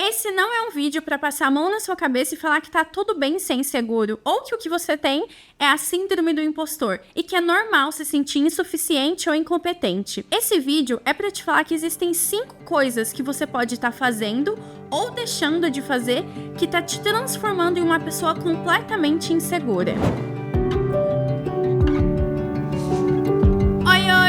Esse não é um vídeo para passar a mão na sua cabeça e falar que tá tudo bem ser inseguro, ou que o que você tem é a síndrome do impostor, e que é normal se sentir insuficiente ou incompetente. Esse vídeo é para te falar que existem 5 coisas que você pode estar fazendo ou deixando de fazer que tá te transformando em uma pessoa completamente insegura.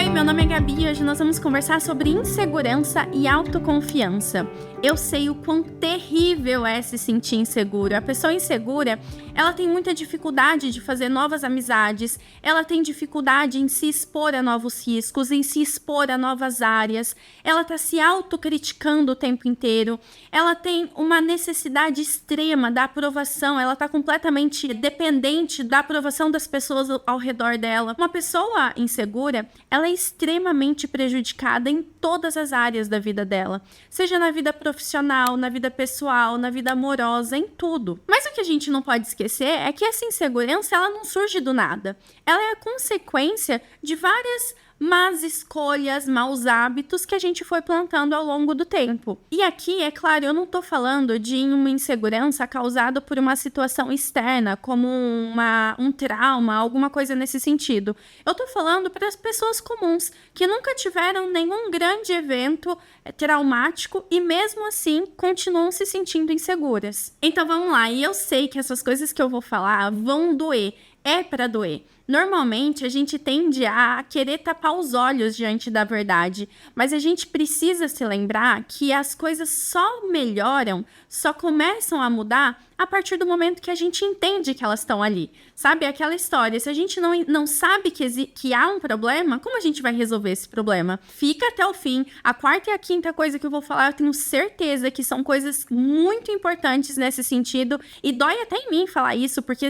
Oi, meu nome é Gabi e hoje nós vamos conversar sobre insegurança e autoconfiança. Eu sei o quão terrível é se sentir inseguro. A pessoa insegura, ela tem muita dificuldade de fazer novas amizades, ela tem dificuldade em se expor a novos riscos, em se expor a novas áreas, ela tá se autocriticando o tempo inteiro, ela tem uma necessidade extrema da aprovação, ela tá completamente dependente da aprovação das pessoas ao redor dela. Uma pessoa insegura, ela é extremamente prejudicada em todas as áreas da vida dela, seja na vida profissional, na vida pessoal, na vida amorosa, em tudo. Mas o que a gente não pode esquecer é que essa insegurança, ela não surge do nada. Ela é a consequência de várias más escolhas, maus hábitos que a gente foi plantando ao longo do tempo. E aqui, é claro, eu não tô falando de uma insegurança causada por uma situação externa, como um trauma, alguma coisa nesse sentido. Eu tô falando para as pessoas comuns, que nunca tiveram nenhum grande evento traumático e mesmo assim continuam se sentindo inseguras. Então vamos lá, e eu sei que essas coisas que eu vou falar vão doer, é para doer. Normalmente, a gente tende a querer tapar os olhos diante da verdade, mas a gente precisa se lembrar que as coisas só melhoram, só começam a mudar a partir do momento que a gente entende que elas estão ali. Sabe, aquela história, se a gente não sabe que há um problema, como a gente vai resolver esse problema? Fica até o fim. A 4ª e a 5ª coisa que eu vou falar, eu tenho certeza que são coisas muito importantes nesse sentido, e dói até em mim falar isso, porque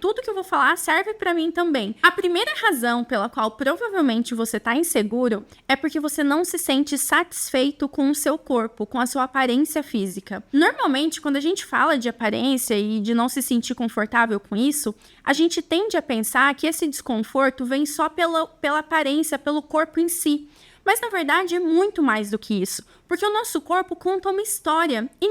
tudo que eu vou falar serve pra mim também. A primeira razão pela qual provavelmente você tá inseguro é porque você não se sente satisfeito com o seu corpo, com a sua aparência física. Normalmente, quando a gente fala de aparência e de não se sentir confortável com isso, a gente tende a pensar que esse desconforto vem só pela aparência, pelo corpo em si. Mas, na verdade, é muito mais do que isso, porque o nosso corpo conta uma história e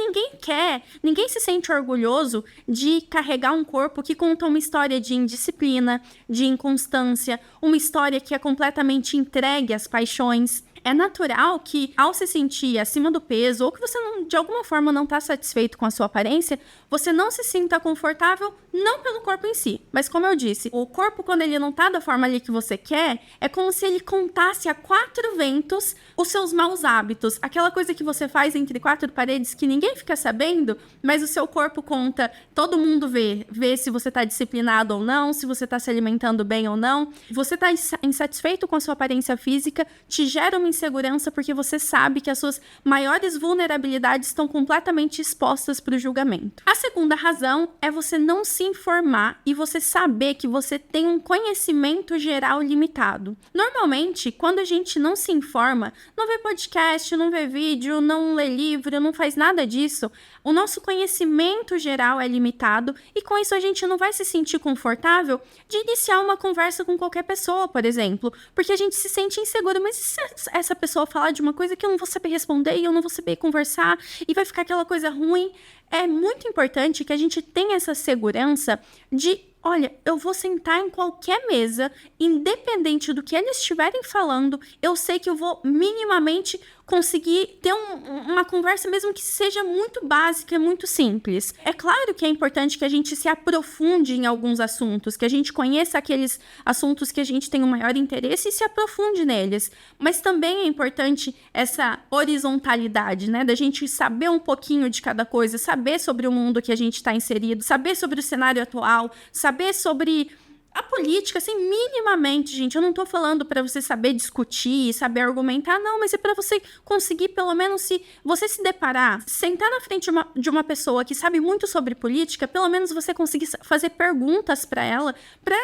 ninguém se sente orgulhoso de carregar um corpo que conta uma história de indisciplina, de inconstância, uma história que é completamente entregue às paixões. É natural que, ao se sentir acima do peso ou que você de alguma forma não está satisfeito com a sua aparência, você não se sinta confortável, não pelo corpo em si. Mas como eu disse, o corpo, quando ele não está da forma ali que você quer, é como se ele contasse a 4 ventos os seus maus hábitos. Aquela coisa que você faz entre 4 paredes que ninguém fica sabendo, mas o seu corpo conta, todo mundo vê se você está disciplinado ou não, se você está se alimentando bem ou não. Você está insatisfeito com a sua aparência física, te gera uma insegurança porque você sabe que as suas maiores vulnerabilidades estão completamente expostas para o julgamento. A segunda razão é você não se informar e você saber que você tem um conhecimento geral limitado. Normalmente, quando a gente não se informa, não vê podcast, não vê vídeo, não lê livro, não faz nada disso, o nosso conhecimento geral é limitado e com isso a gente não vai se sentir confortável de iniciar uma conversa com qualquer pessoa, por exemplo, porque a gente se sente inseguro, mas se essa pessoa falar de uma coisa que eu não vou saber responder e eu não vou saber conversar e vai ficar aquela coisa ruim. É muito importante que a gente tenha essa segurança de, olha, eu vou sentar em qualquer mesa, independente do que eles estiverem falando, eu sei que eu vou minimamente conseguir ter uma conversa mesmo que seja muito básica, muito simples. É claro que é importante que a gente se aprofunde em alguns assuntos, que a gente conheça aqueles assuntos que a gente tem o maior interesse e se aprofunde neles. Mas também é importante essa horizontalidade, né? Da gente saber um pouquinho de cada coisa, saber sobre o mundo que a gente está inserido, saber sobre o cenário atual, saber sobre a política, assim, minimamente, gente. Eu não tô falando para você saber discutir, saber argumentar, não, mas é para você conseguir, pelo menos, se você se deparar, sentar na frente de uma pessoa que sabe muito sobre política, pelo menos você conseguir fazer perguntas para ela, para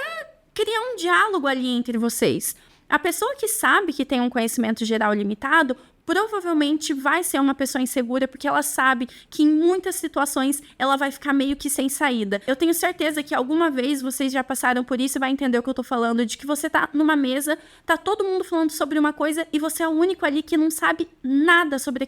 criar um diálogo ali entre vocês. A pessoa que sabe que tem um conhecimento geral limitado provavelmente vai ser uma pessoa insegura porque ela sabe que em muitas situações ela vai ficar meio que sem saída. Eu tenho certeza que alguma vez vocês já passaram por isso e vai entender o que eu tô falando, de que você tá numa mesa, tá todo mundo falando sobre uma coisa e você é o único ali que não sabe nada sobre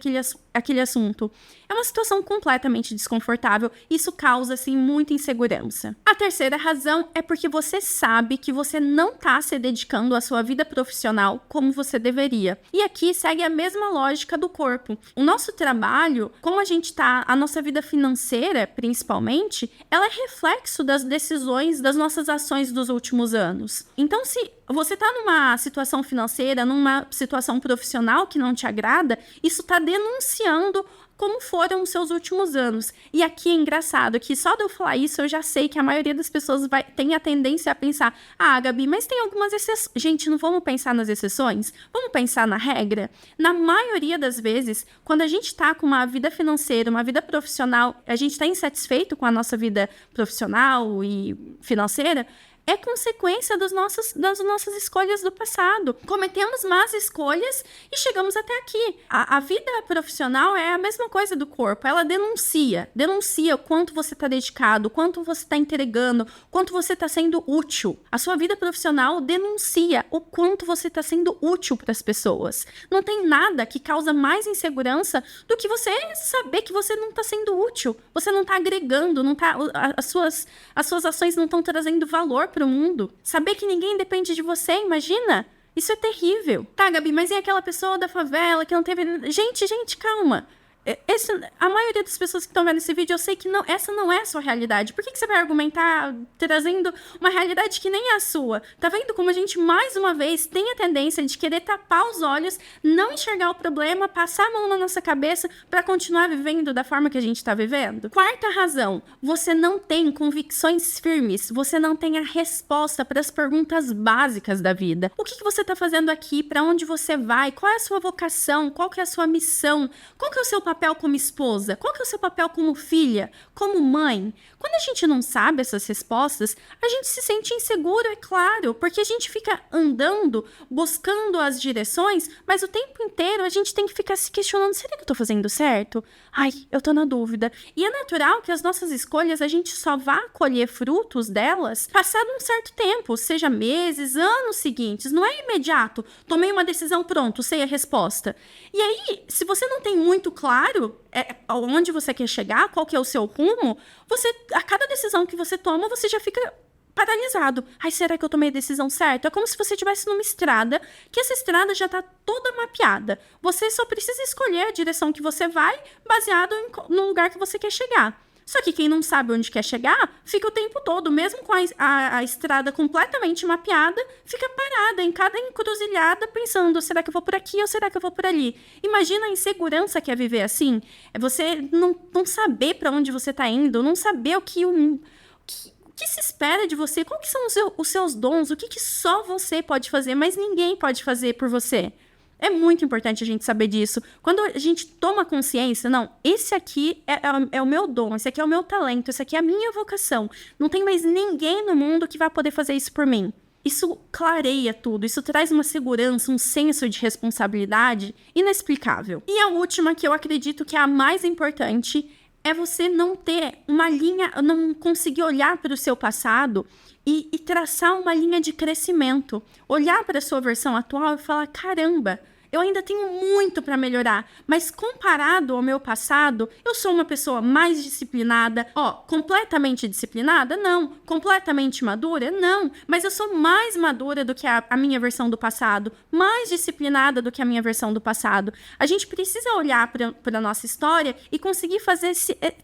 aquele assunto. É uma situação completamente desconfortável. Isso causa, assim, muita insegurança. A terceira razão é porque você sabe que você não tá se dedicando à sua vida profissional como você deveria. E aqui segue a mesma lógica do corpo. O nosso trabalho, como a gente tá, a nossa vida financeira, principalmente, ela é reflexo das decisões, das nossas ações dos últimos anos. Então, se você tá numa situação financeira, numa situação profissional que não te agrada, isso tá denunciando como foram os seus últimos anos. E aqui é engraçado que só de eu falar isso, eu já sei que a maioria das pessoas tem a tendência a pensar: ah, Gabi, mas tem algumas exceções. Gente, não vamos pensar nas exceções? Vamos pensar na regra? Na maioria das vezes, quando a gente tá com uma vida financeira, uma vida profissional, a gente tá insatisfeito com a nossa vida profissional e financeira, é consequência das nossas escolhas do passado. Cometemos más escolhas e chegamos até aqui. A vida profissional é a mesma coisa do corpo. Ela denuncia o quanto você está dedicado, o quanto você está entregando, o quanto você está sendo útil. A sua vida profissional denuncia o quanto você está sendo útil para as pessoas. Não tem nada que causa mais insegurança do que você saber que você não está sendo útil. Você não está agregando, as suas ações não estão trazendo valor para o mundo. Saber que ninguém depende de você, imagina? Isso é terrível. Tá, Gabi, mas e aquela pessoa da favela que não teve... Gente, calma. A maioria das pessoas que estão vendo esse vídeo, eu sei que essa não é a sua realidade. Por que você vai argumentar trazendo uma realidade que nem é a sua? Tá vendo como a gente, mais uma vez, tem a tendência de querer tapar os olhos, não enxergar o problema, passar a mão na nossa cabeça para continuar vivendo da forma que a gente tá vivendo? Quarta razão, você não tem convicções firmes, você não tem a resposta para as perguntas básicas da vida. O que você tá fazendo aqui? Para onde você vai? Qual é a sua vocação? Qual que é a sua missão? Qual que é o seu papel como esposa? Qual que é o seu papel como filha? Como mãe? Quando a gente não sabe essas respostas, a gente se sente inseguro, é claro, porque a gente fica andando, buscando as direções, mas o tempo inteiro a gente tem que ficar se questionando: será que eu tô fazendo certo? Ai, eu tô na dúvida. E é natural que as nossas escolhas, a gente só vá colher frutos delas passado um certo tempo, seja meses, anos seguintes, não é imediato. Tomei uma decisão, pronto, sei a resposta. E aí, se você não tem muito claro onde você quer chegar, qual que é o seu rumo, a cada decisão que você toma, você já fica paralisado. Ai, será que eu tomei a decisão certa? É como se você estivesse numa estrada, que essa estrada já está toda mapeada. Você só precisa escolher a direção que você vai, baseado no lugar que você quer chegar. Só que quem não sabe onde quer chegar, fica o tempo todo, mesmo com a estrada completamente mapeada, fica parada em cada encruzilhada pensando: será que eu vou por aqui ou será que eu vou por ali? Imagina a insegurança que é viver assim. É você não saber para onde você está indo, não saber o que se espera de você, quais são os seus dons, o que só você pode fazer, mas ninguém pode fazer por você. É muito importante a gente saber disso. Quando a gente toma consciência, não, esse aqui é o meu dom, esse aqui é o meu talento, esse aqui é a minha vocação. Não tem mais ninguém no mundo que vai poder fazer isso por mim. Isso clareia tudo, isso traz uma segurança, um senso de responsabilidade inexplicável. E a última, que eu acredito que é a mais importante, é você não ter uma linha, não conseguir olhar para o seu passado e traçar uma linha de crescimento. Olhar para a sua versão atual e falar: caramba, eu ainda tenho muito para melhorar, mas comparado ao meu passado, eu sou uma pessoa mais disciplinada. Completamente disciplinada? Não. Completamente madura? Não. Mas eu sou mais madura do que a minha versão do passado, mais disciplinada do que a minha versão do passado. A gente precisa olhar para a nossa história e conseguir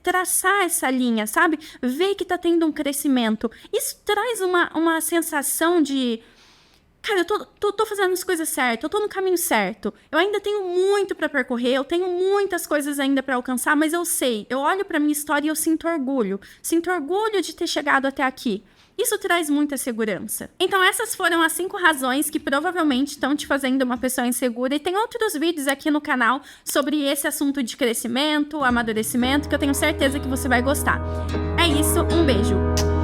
traçar essa linha, sabe? Ver que tá tendo um crescimento. Isso traz uma sensação de: cara, eu tô fazendo as coisas certas, eu tô no caminho certo. Eu ainda tenho muito pra percorrer, eu tenho muitas coisas ainda pra alcançar, mas eu sei, eu olho pra minha história e eu sinto orgulho. Sinto orgulho de ter chegado até aqui. Isso traz muita segurança. Então essas foram as 5 razões que provavelmente estão te fazendo uma pessoa insegura. E tem outros vídeos aqui no canal sobre esse assunto de crescimento, amadurecimento, que eu tenho certeza que você vai gostar. É isso, um beijo!